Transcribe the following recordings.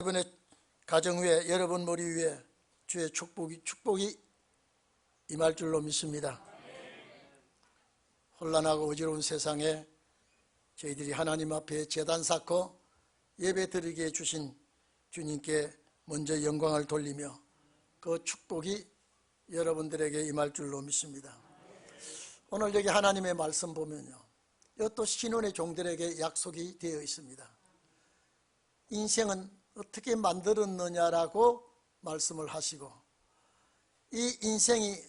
여러분의 가정 위에, 여러분 머리 위에 주의 축복이 임할 줄로 믿습니다. 혼란하고 어지러운 세상에 저희들이 하나님 앞에 제단 쌓고 예배 드리게 해주신 주님께 먼저 영광을 돌리며 그 축복이 여러분들에게 임할 줄로 믿습니다. 오늘 여기 하나님의 말씀 보면요, 이것도 신혼의 종들에게 약속이 되어 있습니다. 인생은 어떻게 만들었느냐라고 말씀을 하시고, 이 인생이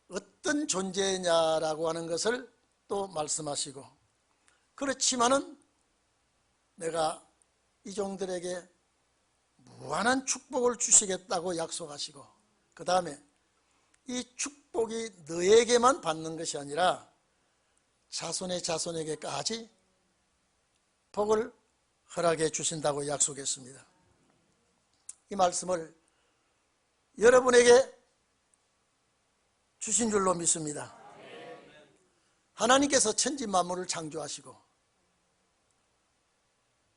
어떤 존재냐라고 하는 것을 또 말씀하시고, 그렇지만은 내가 이 종들에게 무한한 축복을 주시겠다고 약속하시고, 그 다음에 이 축복이 너에게만 받는 것이 아니라 자손의 자손에게까지 복을 허락해 주신다고 약속했습니다. 이 말씀을 여러분에게 주신 줄로 믿습니다. 하나님께서 천지 만물을 창조하시고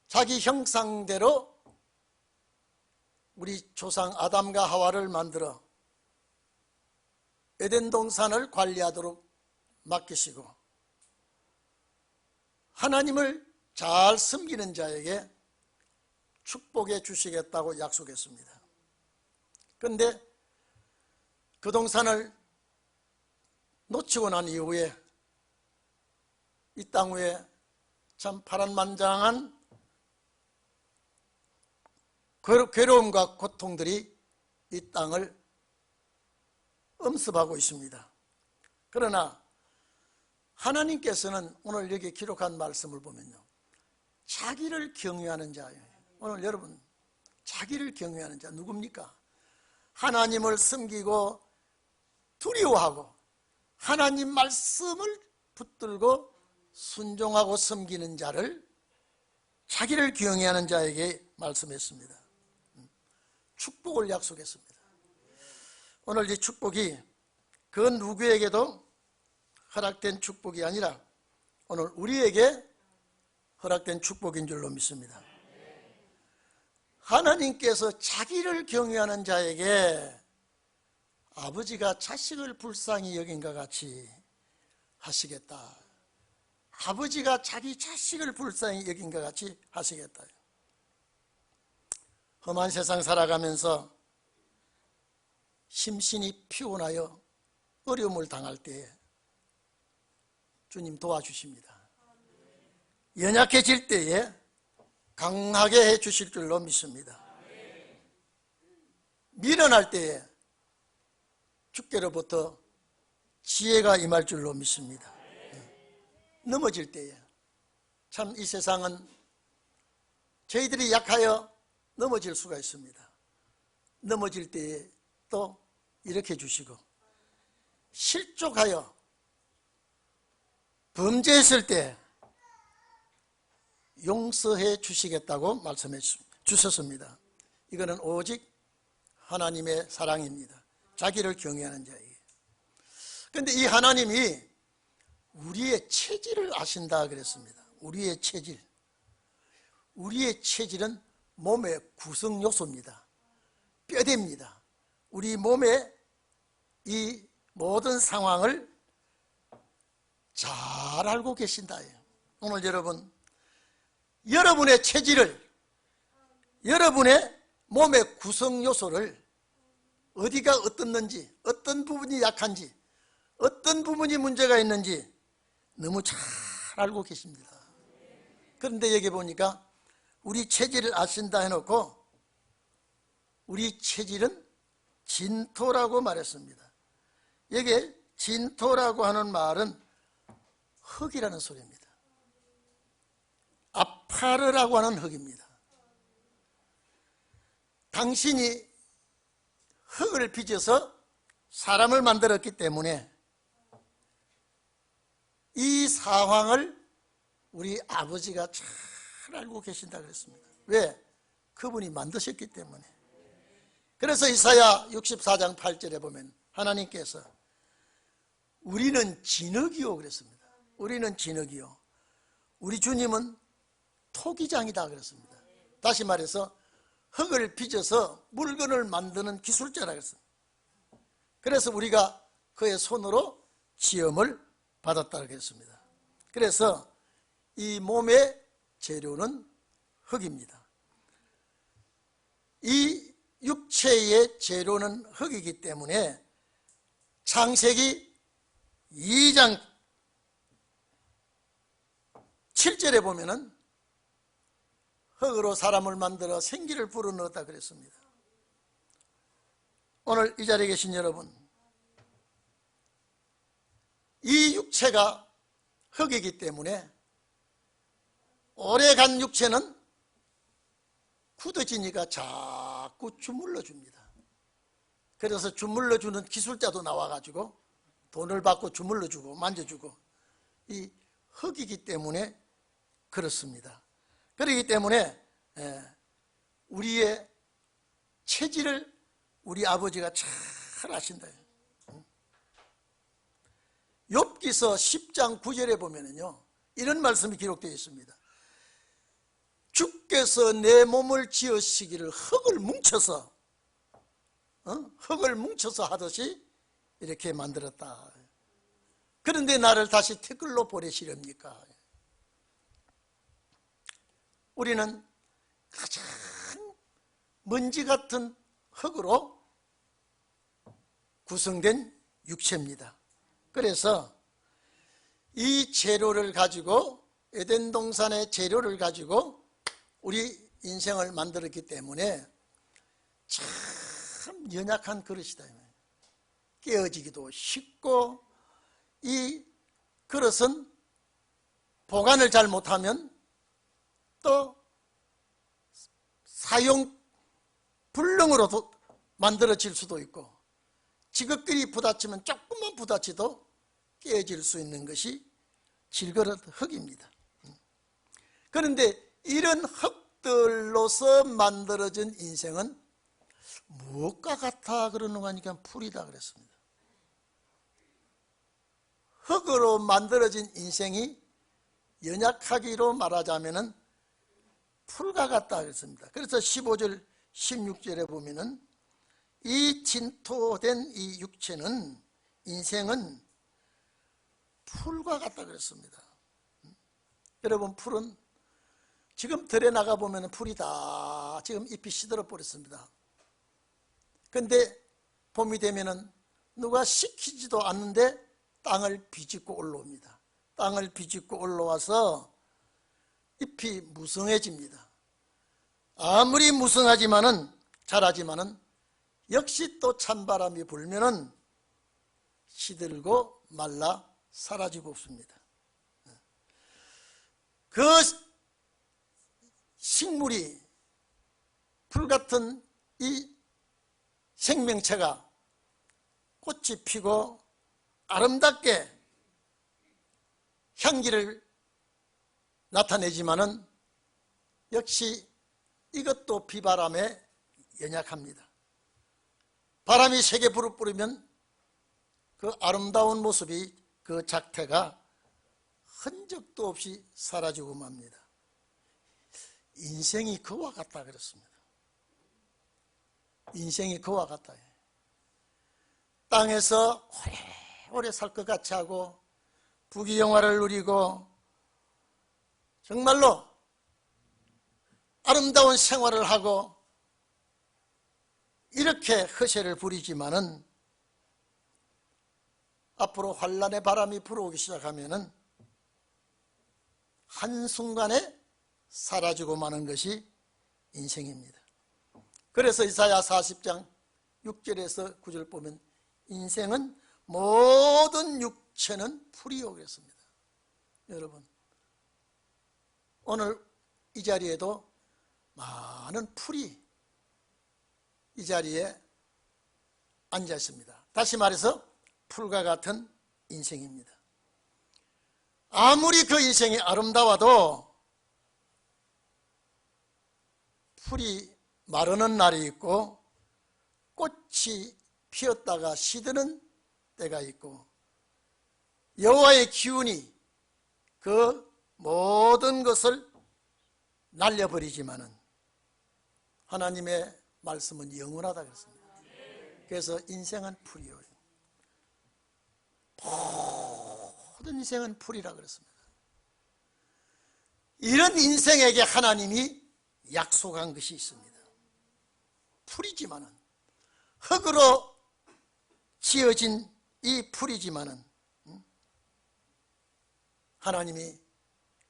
자기 형상대로 우리 조상 아담과 하와를 만들어 에덴 동산을 관리하도록 맡기시고, 하나님을 잘 섬기는 자에게 축복해 주시겠다고 약속했습니다. 그런데 그 동산을 놓치고 난 이후에 이 땅 위에 참 파란만장한 괴로움과 고통들이 이 땅을 엄습하고 있습니다. 그러나 하나님께서는 오늘 여기 기록한 말씀을 보면요, 자기를 경외하는 자예요. 오늘 여러분, 자기를 경외하는 자 누굽니까? 하나님을 섬기고 두려워하고 하나님 말씀을 붙들고 순종하고 섬기는 자를, 자기를 경외하는 자에게 말씀했습니다. 축복을 약속했습니다. 오늘 이 축복이 그 누구에게도 허락된 축복이 아니라 오늘 우리에게 허락된 축복인 줄로 믿습니다. 하나님께서 자기를 경외하는 자에게 아버지가 자식을 불쌍히 여긴 것 같이 하시겠다. 아버지가 자기 자식을 불쌍히 여긴 것 같이 하시겠다. 험한 세상 살아가면서 심신이 피곤하여 어려움을 당할 때에 주님 도와주십니다. 연약해질 때에 강하게 해 주실 줄로 믿습니다. 미련할 때에 주께로부터 지혜가 임할 줄로 믿습니다. 넘어질 때에, 참 이 세상은 저희들이 약하여 넘어질 수가 있습니다. 넘어질 때에 또 이렇게 해주시고, 실족하여 범죄했을 때 용서해 주시겠다고 말씀해 주셨습니다. 이거는 오직 하나님의 사랑입니다. 자기를 경외하는 자에게. 그런데 이 하나님이 우리의 체질을 아신다 그랬습니다. 우리의 체질. 우리의 체질은 몸의 구성 요소입니다. 뼈대입니다. 우리 몸의 이 모든 상황을 잘 알고 계신다. 오늘 여러분, 여러분의 체질을, 여러분의 몸의 구성 요소를, 어디가 어떻는지, 어떤 부분이 약한지, 어떤 부분이 문제가 있는지 너무 잘 알고 계십니다. 그런데 여기 보니까 우리 체질을 아신다 해놓고 우리 체질은 진토라고 말했습니다. 여기에 진토라고 하는 말은 흙이라는 소리입니다. 아파르라고 하는 흙입니다. 당신이 흙을 빚어서 사람을 만들었기 때문에 이 상황을 우리 아버지가 잘 알고 계신다 그랬습니다. 왜? 그분이 만드셨기 때문에. 그래서 이사야 64장 8절에 보면 하나님께서 우리는 진흙이요 그랬습니다. 우리는 진흙이요, 우리 주님은 토기장이다 그랬습니다. 다시 말해서 흙을 빚어서 물건을 만드는 기술자라 그랬어요. 그래서 우리가 그의 손으로 지음을 받았다고 했습니다. 그래서 이 몸의 재료는 흙입니다. 이 육체의 재료는 흙이기 때문에 창세기 2장 7절에 보면은 흙으로 사람을 만들어 생기를 불어넣었다 그랬습니다. 오늘 이 자리에 계신 여러분, 이 육체가 흙이기 때문에 오래간 육체는 굳어지니까 자꾸 주물러 줍니다. 그래서 주물러 주는 기술자도 나와가지고 돈을 받고 주물러 주고 만져주고, 이 흙이기 때문에 그렇습니다. 그렇기 때문에 우리의 체질을 우리 아버지가 잘 아신다. 욥기서 10장 9절에 보면은요, 이런 말씀이 기록되어 있습니다. 주께서 내 몸을 지으시기를 흙을 뭉쳐서 하듯이 이렇게 만들었다. 그런데 나를 다시 티끌로 보내시렵니까? 우리는 가장 먼지 같은 흙으로 구성된 육체입니다. 그래서 이 재료를 가지고, 에덴 동산의 재료를 가지고 우리 인생을 만들었기 때문에 참 연약한 그릇이다. 깨어지기도 쉽고, 이 그릇은 보관을 잘 못하면 또 사용 불능으로 만들어질 수도 있고, 지극히 부딪히면 조금만 부딪혀도 깨어질 수 있는 것이 질그릇 흙입니다. 그런데 이런 흙들로서 만들어진 인생은 무엇과 같아 그러는 거니까 풀이다 그랬습니다. 흙으로 만들어진 인생이 연약하기로 말하자면은 풀과 같다 그랬습니다. 그래서 15절 16절에 보면은 이 진토된 이 육체는, 인생은 풀과 같다 그랬습니다. 여러분, 풀은 지금 들에 나가 보면 풀이 다 지금 잎이 시들어 버렸습니다. 근데 봄이 되면은 누가 시키지도 않는데 땅을 비집고 올라옵니다. 땅을 비집고 올라와서 잎이 무성해집니다. 아무리 무성하지만은, 자라지만은 역시 또 찬바람이 불면은 시들고 말라 사라지고 없습니다. 그 식물이, 풀같은 이 생명체가 꽃이 피고 아름답게 향기를 나타내지만은 역시 이것도 비바람에 연약합니다. 바람이 세게 불어뿌리면 그 아름다운 모습이, 그 작태가 흔적도 없이 사라지고 맙니다. 인생이 그와 같다 그랬습니다. 인생이 그와 같다. 땅에서 오래오래 살 것 같이 하고 부귀영화를 누리고 정말로 아름다운 생활을 하고 이렇게 허세를 부리지만은 앞으로 환란의 바람이 불어오기 시작하면은 한순간에 사라지고 마는 것이 인생입니다. 그래서 이사야 40장 6절에서 9절 보면 인생은 모든 육체는 풀이요 그랬습니다. 여러분, 오늘 이 자리에도 많은 풀이 이 자리에 앉아 있습니다. 다시 말해서 풀과 같은 인생입니다. 아무리 그 인생이 아름다워도 풀이 마르는 날이 있고 꽃이 피었다가 시드는 때가 있고, 여호와의 기운이 그 모든 것을 날려버리지만은 하나님의 말씀은 영원하다 그랬습니다. 그래서 인생은 풀이요. 모든 인생은 풀이라 그랬습니다. 이런 인생에게 하나님이 약속한 것이 있습니다. 풀이지만은, 흙으로 지어진 이 풀이지만은 하나님이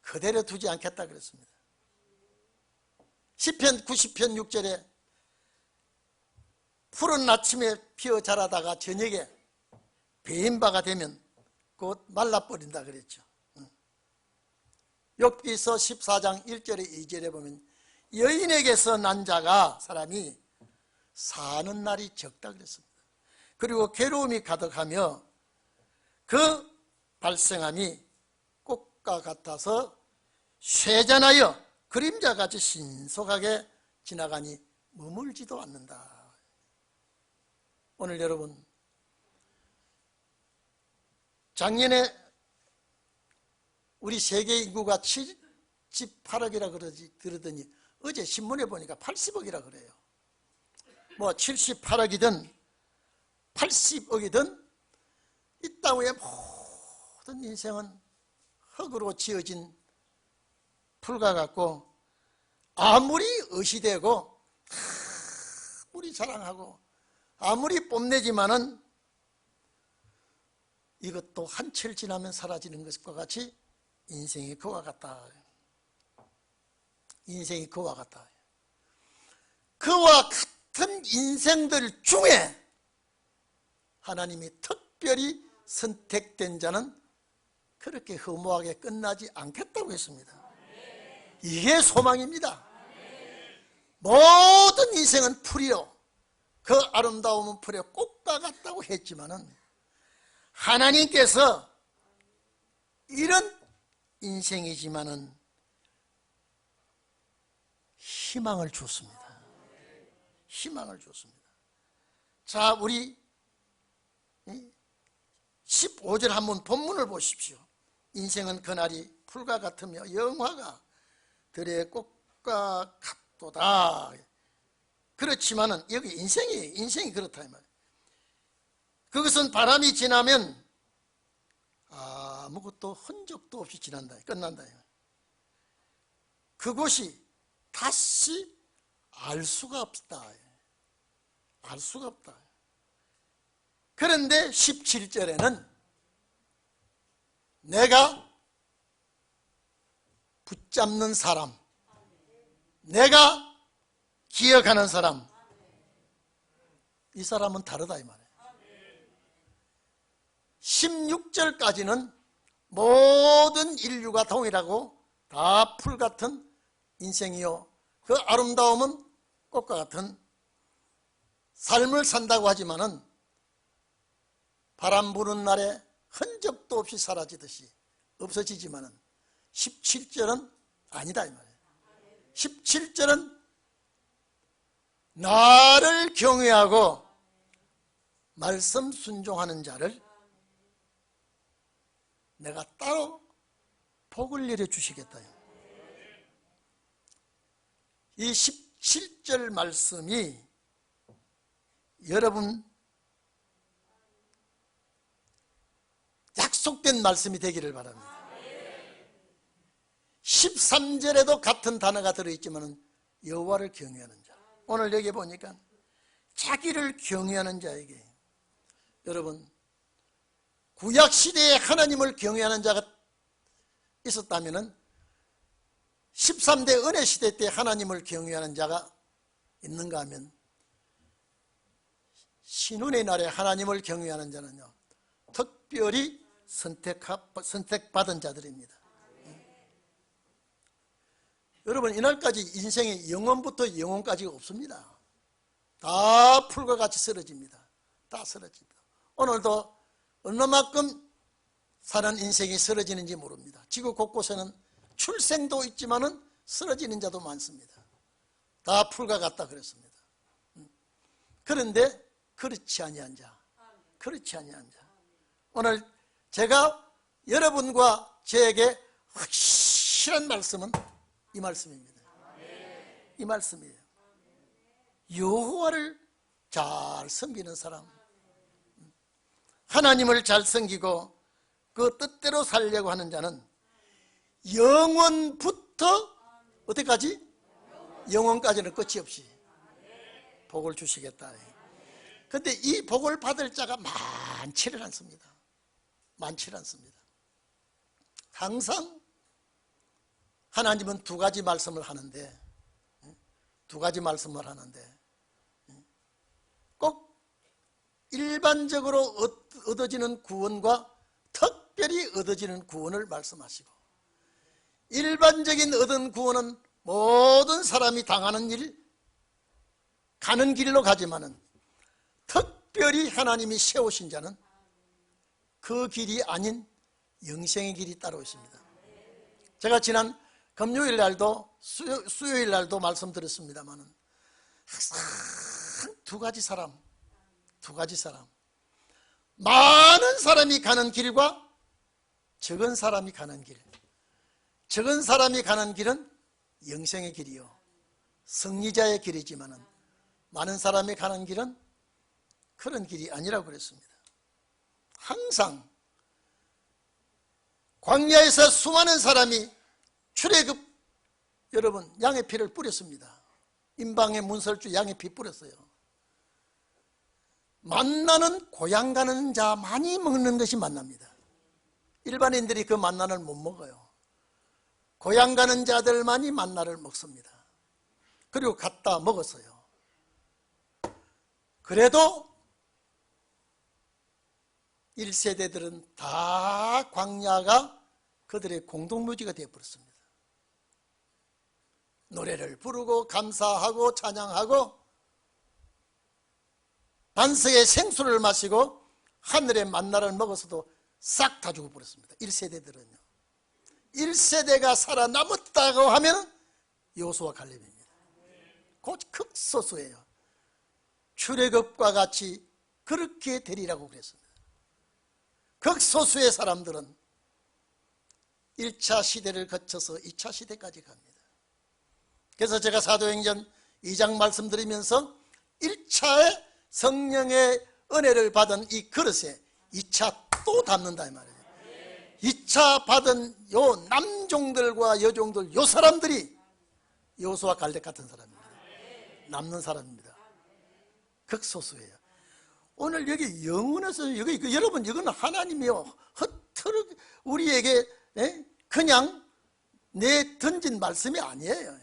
그대로 두지 않겠다 그랬습니다. 시편 90편 6절에 푸른 아침에 피어 자라다가 저녁에 베인 바가 되면 곧 말라버린다 그랬죠. 욥기서 14장 1절에 2절에 보면 여인에게서 난 자가, 사람이 사는 날이 적다 그랬습니다. 그리고 괴로움이 가득하며 그 발생함이 꽃과 같아서 쇠잔하여 그림자같이 신속하게 지나가니 머물지도 않는다. 오늘 여러분, 작년에 우리 세계 인구가 78억이라 그러더니 어제 신문에 보니까 80억이라 그래요. 뭐 78억이든 80억이든 이 땅 위에 모든 인생은 흙으로 지어진 풀과 같고, 아무리 의시되고 아무리 자랑하고 아무리 뽐내지만은 이것도 한철 지나면 사라지는 것과 같이 인생이 그와 같다. 인생이 그와 같다. 그와 같은 인생들 중에 하나님이 특별히 선택된 자는 그렇게 허무하게 끝나지 않겠다고 했습니다. 이게 소망입니다. 모든 인생은 풀이요, 그 아름다움은 풀의 꽃과 같다고 했지만은 하나님께서 이런 인생이지만은 희망을 줬습니다. 희망을 줬습니다. 자, 우리 15절 한번 본문을 보십시오. 인생은 그날이 풀과 같으며 영화가 들의 꽃과 같도다. 그렇지만은 여기 인생이 그렇다 이 말이에요. 그것은 바람이 지나면 아무것도 흔적도 없이 지난다, 끝난다. 그곳이 다시 알 수가 없다. 알 수가 없다. 그런데 17절에는 내가 붙잡는 사람, 내가 기억하는 사람, 이 사람은 다르다 이 말이에요. 16절까지는 모든 인류가 동일하고 다 풀같은 인생이요, 그 아름다움은 꽃과 같은 삶을 산다고 하지만은 바람 부는 날에 흔적도 없이 사라지듯이 없어지지만은 17절은 아니다 이 말이에요. 17절은 나를 경외하고 말씀 순종하는 자를 내가 따로 복을 내려주시겠다. 이 17절 말씀이 여러분 약속된 말씀이 되기를 바랍니다. 13절에도 같은 단어가 들어있지만 여호와를 경외하는 자, 오늘 여기 보니까 자기를 경외하는 자에게, 여러분 구약시대에 하나님을 경외하는 자가 있었다면 13대 은혜시대 때 하나님을 경외하는 자가 있는가 하면 신운의 날에 하나님을 경외하는 자는요 특별히 선택받은 자들입니다. 여러분 이날까지 인생의 영원부터 영원까지가 없습니다. 다 풀과 같이 쓰러집니다. 다 쓰러집니다. 오늘도 얼마만큼 사는 인생이 쓰러지는지 모릅니다. 지구 곳곳에는 출생도 있지만은 쓰러지는 자도 많습니다. 다 풀과 같다 그랬습니다. 그런데 그렇지 아니한 자, 그렇지 아니한 자, 오늘 제가 여러분과 저에게 확실한 말씀은 이 말씀입니다. 이 말씀이에요. 여호와를 잘 섬기는 사람, 하나님을 잘 섬기고 그 뜻대로 살려고 하는 자는 영원부터 어디까지? 영원까지는 끝이 없이 복을 주시겠다. 그런데 이 복을 받을 자가 많지를 않습니다. 많지를 않습니다. 항상 하나님은 두 가지 말씀을 하는데 꼭 일반적으로 얻어지는 구원과 특별히 얻어지는 구원을 말씀하시고, 일반적인 얻은 구원은 모든 사람이 당하는 일, 가는 길로 가지만은 특별히 하나님이 세우신 자는 그 길이 아닌 영생의 길이 따로 있습니다. 제가 지난 금요일 날도 수요일 날도 말씀드렸습니다마는 항상 두 가지 사람, 많은 사람이 가는 길과 적은 사람이 가는 길, 적은 사람이 가는 길은 영생의 길이요 승리자의 길이지만은 많은 사람이 가는 길은 그런 길이 아니라고 그랬습니다. 항상 광야에서 수많은 사람이 출애굽, 여러분 양의 피를 뿌렸습니다. 임방에 문설주 양의 피 뿌렸어요. 만나는 고향 가는 자만이 먹는 것이 만납니다. 일반인들이 그 만나를 못 먹어요. 고향 가는 자들만이 만나를 먹습니다. 그리고 갖다 먹었어요. 그래도 1세대들은 다 광야가 그들의 공동묘지가 되어버렸습니다. 노래를 부르고 감사하고 찬양하고 반석의 생수를 마시고 하늘의 만나를 먹어서도 싹 다 죽어버렸습니다. 1세대들은요. 1세대가 살아남았다고 하면 여호수아 갈렙입니다. 곧 극소수예요. 출애굽과 같이 그렇게 되리라고 그랬습니다. 극소수의 사람들은 1차 시대를 거쳐서 2차 시대까지 갑니다. 그래서 제가 사도행전 2장 말씀드리면서 1차의 성령의 은혜를 받은 이 그릇에 2차 또 담는다 이 말이에요. 2차 받은 요 남종들과 여종들, 요 사람들이 여호수아 갈렙 같은 사람입니다. 남는 사람입니다. 극소수예요. 오늘 여기 영혼에서 여기 여러분 이거는 하나님이요 허투루 우리에게 그냥 던진 말씀이 아니에요.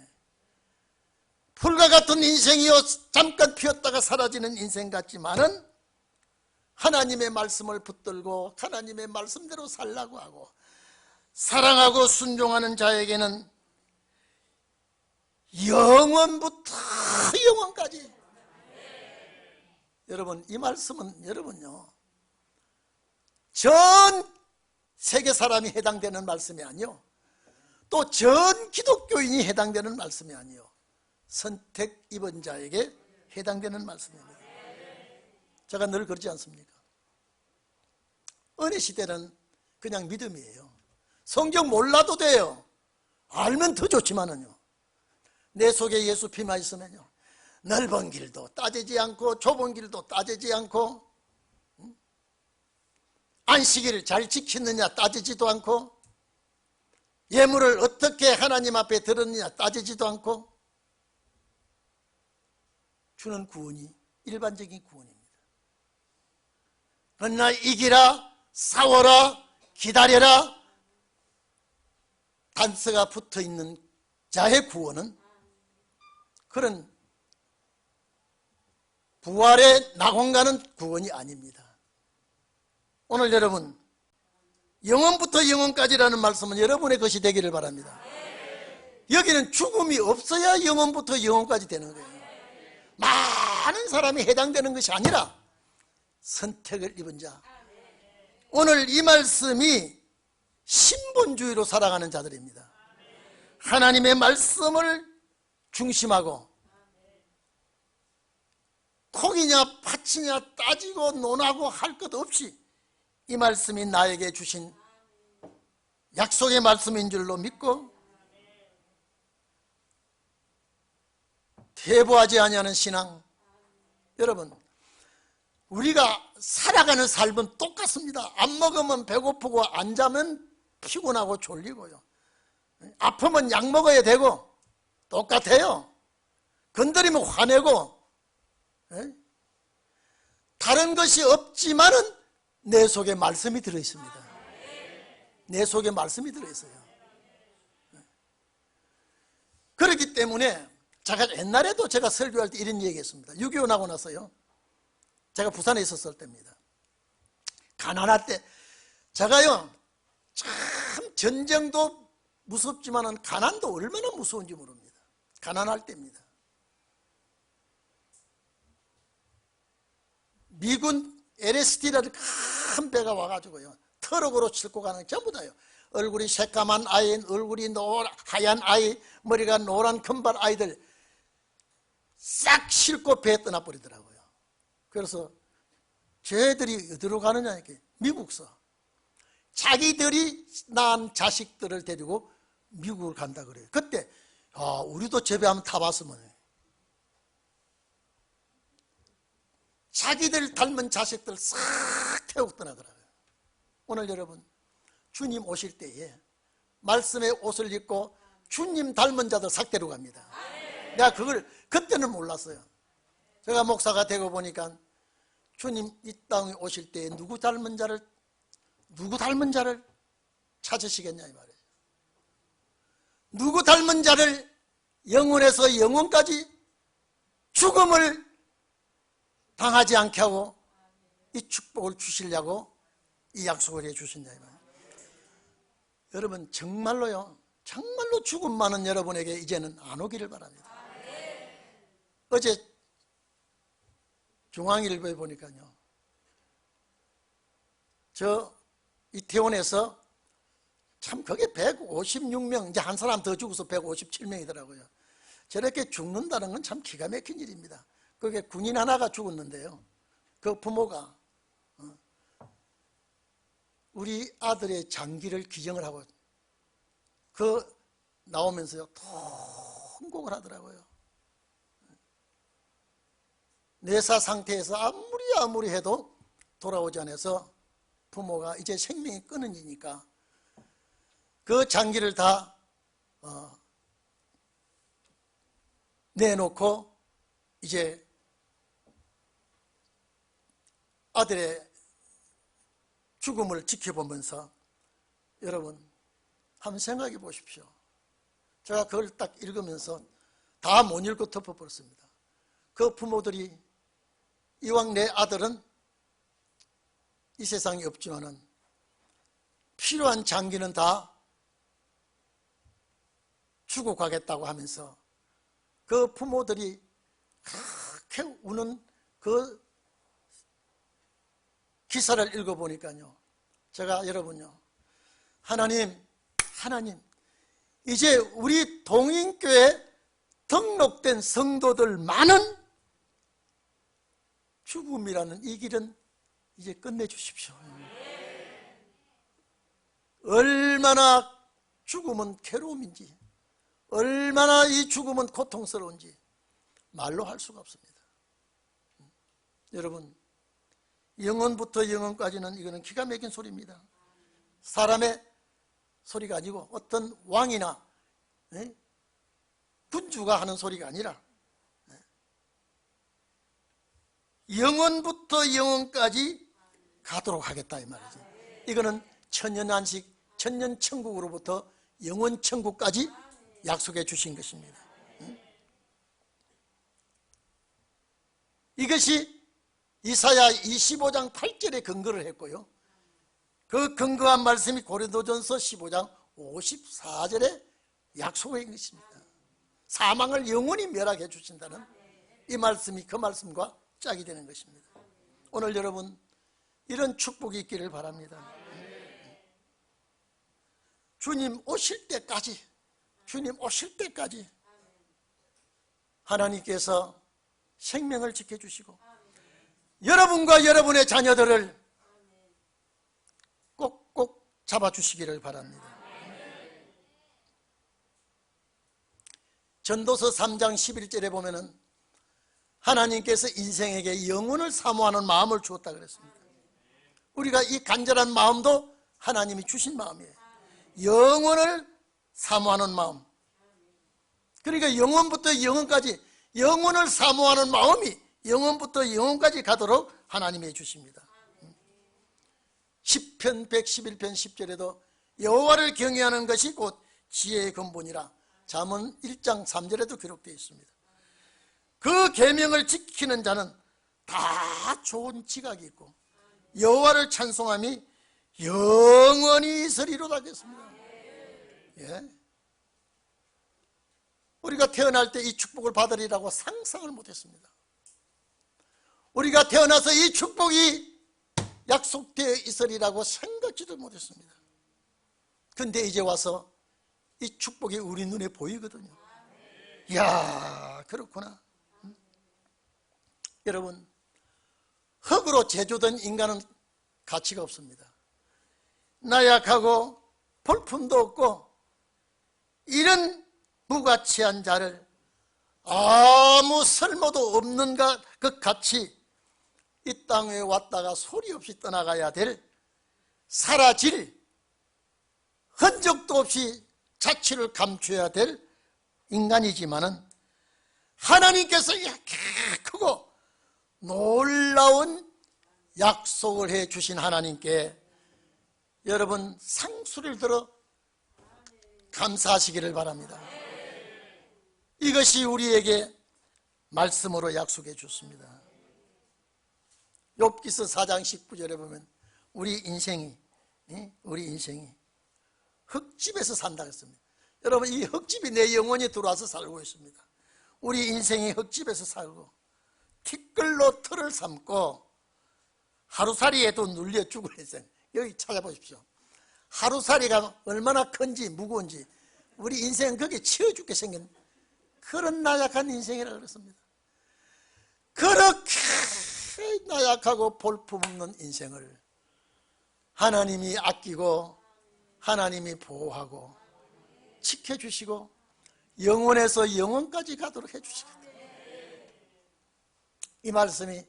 풀과 같은 인생이요 잠깐 피었다가 사라지는 인생 같지만은 하나님의 말씀을 붙들고 하나님의 말씀대로 살라고 하고 사랑하고 순종하는 자에게는 영원부터 영원까지. 여러분 이 말씀은 여러분요 전 세계 사람이 해당되는 말씀이 아니요 또 전 기독교인이 해당되는 말씀이 아니요 선택 입은 자에게 해당되는 말씀입니다. 제가 늘 그러지 않습니까? 은혜 시대는 그냥 믿음이에요. 성경 몰라도 돼요. 알면 더 좋지만은요 내 속에 예수 피만 있으면요 넓은 길도 따지지 않고 좁은 길도 따지지 않고 안식일을 잘 지키느냐 따지지도 않고 예물을 어떻게 하나님 앞에 드렸느냐 따지지도 않고 주는 구원이 일반적인 구원입니다. 그러나 이기라 싸워라 기다려라 단서가 붙어있는 자의 구원은 그런 부활의 낙원 가는 구원이 아닙니다. 오늘 여러분 영원부터 영원까지라는 말씀은 여러분의 것이 되기를 바랍니다. 여기는 죽음이 없어야 영원부터 영원까지 되는 거예요. 많은 사람이 해당되는 것이 아니라 선택을 입은 자. 오늘 이 말씀이 신본주의로 살아가는 자들입니다. 하나님의 말씀을 중심하고 콩이냐 팥이냐 따지고 논하고 할 것 없이 이 말씀이 나에게 주신 약속의 말씀인 줄로 믿고 퇴보하지 아니하는 신앙. 여러분, 우리가 살아가는 삶은 똑같습니다. 안 먹으면 배고프고 안 자면 피곤하고 졸리고요. 아프면 약 먹어야 되고 똑같아요. 건드리면 화내고, 다른 것이 없지만은 내 속에 말씀이 들어있습니다. 내 속에 말씀이 들어있어요. 그렇기 때문에 제가 옛날에도 제가 설교할 때 이런 얘기했습니다. 6.25 나고 나서요, 제가 부산에 있었을 때입니다. 가난할 때 제가요, 참 전쟁도 무섭지만은 가난도 얼마나 무서운지 모릅니다. 가난할 때입니다. 미군 LST라는 큰 배가 와가지고요, 트럭으로 싣고 가는, 전부 다요, 얼굴이 새까만 아이, 얼굴이 하얀 아이, 머리가 노란 금발 아이들 싹 싣고 배에 떠나버리더라고요. 그래서 쟤들이 어디로 가느냐, 이렇게 미국서 자기들이 낳은 자식들을 데리고 미국을 간다 그래요. 그때 우리도 저 배 한번 타봤으면, 자기들 닮은 자식들 싹 태우고 떠나더라고요. 오늘 여러분, 주님 오실 때에 말씀의 옷을 입고 주님 닮은 자들 싹 데려갑니다. 내가 그걸 그때는 몰랐어요. 제가 목사가 되고 보니까 주님 이 땅에 오실 때에 누구 닮은 자를 찾으시겠냐 이 말이에요. 누구 닮은 자를 영원에서 영원까지 죽음을 당하지 않게 하고 이 축복을 주시려고 이 약속을 해 주신다 이 말이에요. 여러분, 정말로요, 정말로 죽음 많은 여러분에게 이제는 안 오기를 바랍니다. 어제 중앙일보에 보니까요, 저 이태원에서 참 그게 156명, 이제 한 사람 더 죽어서 157명이더라고요. 저렇게 죽는다는 건 참 기가 막힌 일입니다. 그게 군인 하나가 죽었는데요, 그 부모가 우리 아들의 장기를 기증을 하고 그 나오면서요 통곡을 하더라고요. 뇌사 상태에서 아무리 해도 돌아오지 않아서 부모가 이제 생명이 끊어지니까 그 장기를 다 내놓고 이제 아들의 죽음을 지켜보면서, 여러분 한번 생각해 보십시오. 제가 그걸 딱 읽으면서 다 못 읽고 덮어버렸습니다. 그 부모들이 이왕 내 아들은 이 세상에 없지만은 필요한 장기는 다 주고 가겠다고 하면서 그 부모들이 그렇게 우는 그 기사를 읽어보니까요, 제가 여러분요, 하나님 이제 우리 동인교회 등록된 성도들 많은 죽음이라는 이 길은 이제 끝내주십시오. 얼마나 죽음은 괴로움인지, 얼마나 이 죽음은 고통스러운지 말로 할 수가 없습니다. 여러분, 영원부터 영원까지는 이거는 기가 막힌 소리입니다. 사람의 소리가 아니고 어떤 왕이나 군주가 하는 소리가 아니라 영원부터 영원까지 가도록 하겠다 이 말이죠. 이거는 천년안식, 천년천국으로부터 영원천국까지 약속해 주신 것입니다. 이것이 이사야 25장 8절에 근거를 했고요, 그 근거한 말씀이 고린도전서 15장 54절에 약속한 것입니다. 사망을 영원히 멸하게 해주신다는 이 말씀이 그 말씀과 짝이 되는 것입니다. 오늘 여러분, 이런 축복이 있기를 바랍니다. 주님 오실 때까지 하나님께서 생명을 지켜주시고 여러분과 여러분의 자녀들을 꼭꼭 잡아주시기를 바랍니다. 전도서 3장 11절에 보면은 하나님께서 인생에게 영혼을 사모하는 마음을 주었다 그랬습니다. 우리가 이 간절한 마음도 하나님이 주신 마음이에요. 영혼을 사모하는 마음. 그러니까 영혼부터 영혼까지, 영혼을 사모하는 마음이 영혼부터 영혼까지 가도록 하나님이 해주십니다. 시편 111편 10절에도 여호와를 경외하는 것이 곧 지혜의 근본이라 잠언 1장 3절에도 기록되어 있습니다. 그 계명을 지키는 자는 다 좋은 지각이 있고 여호와를 찬송함이 영원히 있으리로다 했습니다. 예. 우리가 태어날 때 이 축복을 받으리라고 상상을 못했습니다. 우리가 태어나서 이 축복이 약속되어 있으리라고 생각지도 못했습니다. 근데 이제 와서 이 축복이 우리 눈에 보이거든요. 이야, 그렇구나. 여러분, 흙으로 제조된 인간은 가치가 없습니다. 나약하고 볼품도 없고 이런 무가치한 자를 아무 쓸모도 없는 것 같이 이 땅에 왔다가 소리 없이 떠나가야 될, 사라질, 흔적도 없이 자취를 감춰야 될 인간이지만은 하나님께서 이렇게 크고 놀라운 약속을 해 주신 하나님께 여러분 상수를 들어 감사하시기를 바랍니다. 이것이 우리에게 말씀으로 약속해 줬습니다. 욥기서 4장 19절에 보면 우리 인생이 흙집에서 산다 했습니다. 여러분, 이 흙집이 내 영혼이 들어와서 살고 있습니다. 우리 인생이 흙집에서 살고 티끌로 털을 삼고 하루살이에도 눌려 죽을 인생. 여기 찾아보십시오. 하루살이가 얼마나 큰지 무거운지 우리 인생은 거기에 치여 죽게 생긴 그런 나약한 인생이라고 그랬습니다. 그렇게 나약하고 볼품없는 인생을 하나님이 아끼고 하나님이 보호하고 지켜주시고 영원에서 영원까지 가도록 해주시겠다. 이 말씀이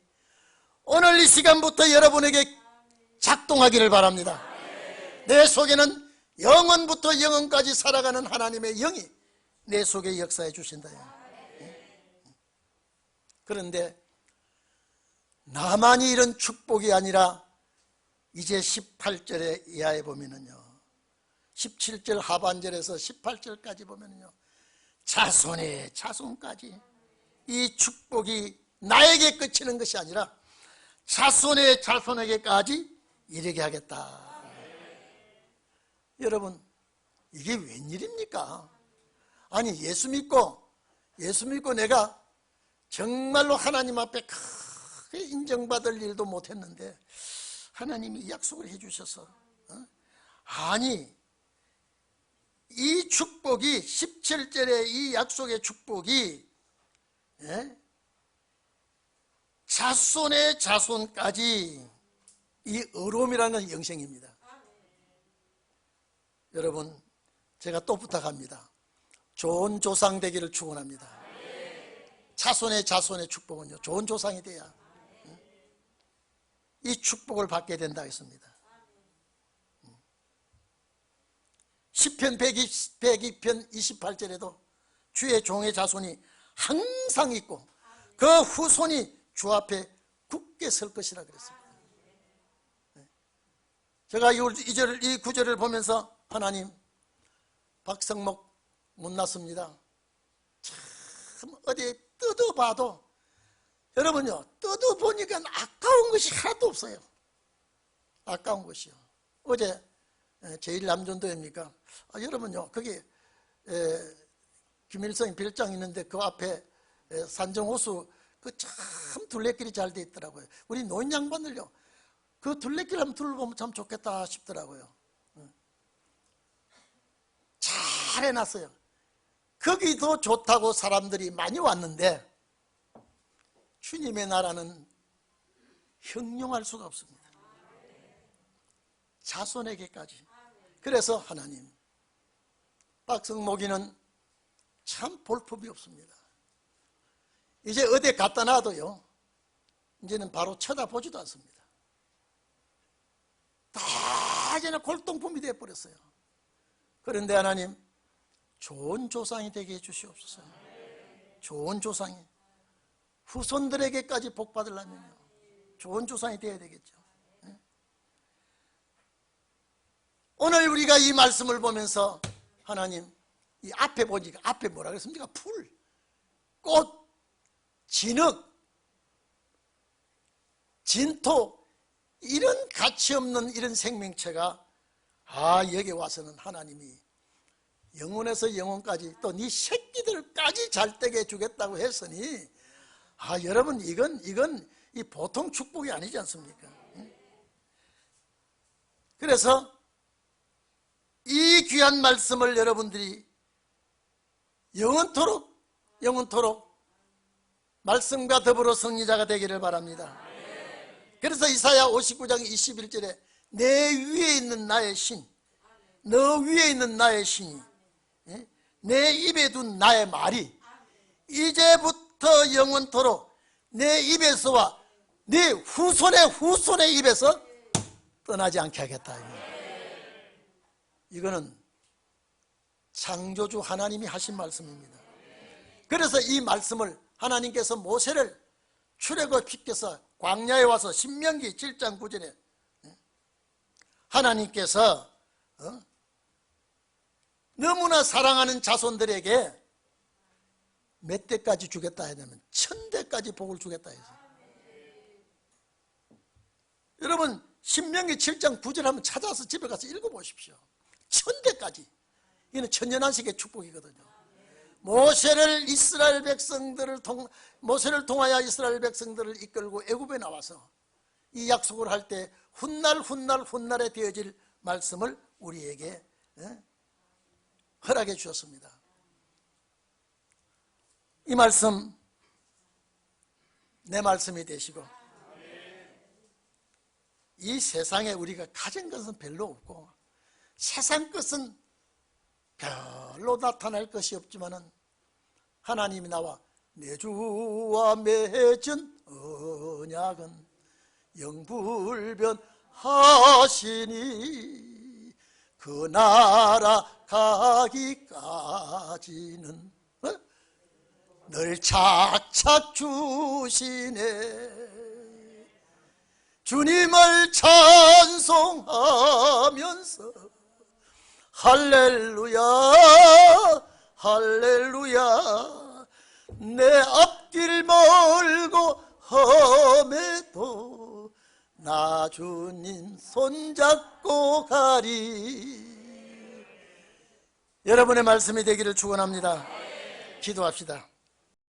오늘 이 시간부터 여러분에게 작동하기를 바랍니다. 내 속에는 영원부터 영원까지 살아가는 하나님의 영이 내 속에 역사해 주신다. 그런데 나만이 이런 축복이 아니라 이제 18절에 이하에 보면은요, 17절 하반절에서 18절까지 보면은요, 자손의 자손까지 이 축복이 나에게 그치는 것이 아니라 자손의 자손에게까지 이르게 하겠다. 여러분, 이게 웬일입니까? 아니, 예수 믿고 내가 정말로 하나님 앞에 크게 인정받을 일도 못했는데 하나님이 약속을 해주셔서 아니, 이 축복이 17절의 이 약속의 축복이 자손의 자손까지 이 어려움이라는 건 영생입니다. 여러분, 제가 또 부탁합니다. 좋은 조상 되기를 축원합니다. 자손의 자손의 축복은요, 좋은 조상이 돼야 이 축복을 받게 된다 했습니다. 시편 102편 28절에도 주의 종의 자손이 항상 있고 그 후손이 주 앞에 굳게 설 것이라 그랬습니다. 제가 이 구절을 보면서 하나님, 박성목 못났습니다. 참 어디 뜯어봐도 여러분요, 뜯어보니까 아까운 것이 하나도 없어요. 아까운 것이요. 어제 제1남전도회입니까? 여러분요, 거기 김일성 별장 있는데 그 앞에 산정호수 그 참 둘레길이 잘 돼 있더라고요. 우리 노인 양반들요, 그 둘레길 한번 둘러보면 참 좋겠다 싶더라고요. 잘 해놨어요. 거기도 좋다고 사람들이 많이 왔는데 주님의 나라는 형용할 수가 없습니다. 자손에게까지. 그래서 하나님, 박성목이는 참 볼품이 없습니다. 이제 어디 갖다 놔도요, 이제는 바로 쳐다보지도 않습니다. 다 이제는 골동품이 되어버렸어요. 그런데 하나님, 좋은 조상이 되게 해주시옵소서. 좋은 조상이, 후손들에게까지 복 받으려면요, 좋은 조상이 되어야 되겠죠. 오늘 우리가 이 말씀을 보면서 하나님, 이 앞에 보니까, 앞에 뭐라 그랬습니까? 풀, 꽃, 진흙, 진토, 이런 가치 없는 이런 생명체가 여기 와서는 하나님이 영혼에서 영혼까지 또 네 새끼들까지 잘되게 해주겠다고 했으니, 여러분, 이건 이 보통 축복이 아니지 않습니까? 그래서 이 귀한 말씀을 여러분들이 영원토록 말씀과 더불어 승리자가 되기를 바랍니다. 그래서 이사야 59장 21절에 내 위에 있는 나의 신, 너 위에 있는 나의 신이, 내 입에 둔 나의 말이 이제부터 영원토록 내 입에서와 네 후손의 입에서 떠나지 않게 하겠다. 이거는 창조주 하나님이 하신 말씀입니다. 그래서 이 말씀을 하나님께서 모세를 출애굽시켜서 광야에 와서 신명기 7장 9절에 하나님께서 너무나 사랑하는 자손들에게 몇 대까지 주겠다 하냐면 1000대까지 복을 주겠다 해서, 여러분 신명기 7장 9절 한번 찾아서 집에 가서 읽어보십시오. 1000대까지. 이는 천년한식의 축복이거든요. 모세를 통하여 이스라엘 백성들을 이끌고 애굽에 나와서 이 약속을 할 때 훗날에 되어질 말씀을 우리에게 허락해 주셨습니다. 이 말씀 내 말씀이 되시고, 이 세상에 우리가 가진 것은 별로 없고 세상 것은 별로 나타날 것이 없지만은 하나님이 나와 내 주와 맺은 언약은 영불변하시니 그 나라 가기까지는 늘 착착 주시네. 주님을 찬송하면서 할렐루야 할렐루야, 내 앞길 멀고 험해도 나 주님 손잡고 가리. 여러분의 말씀이 되기를 축원합니다. 기도합시다.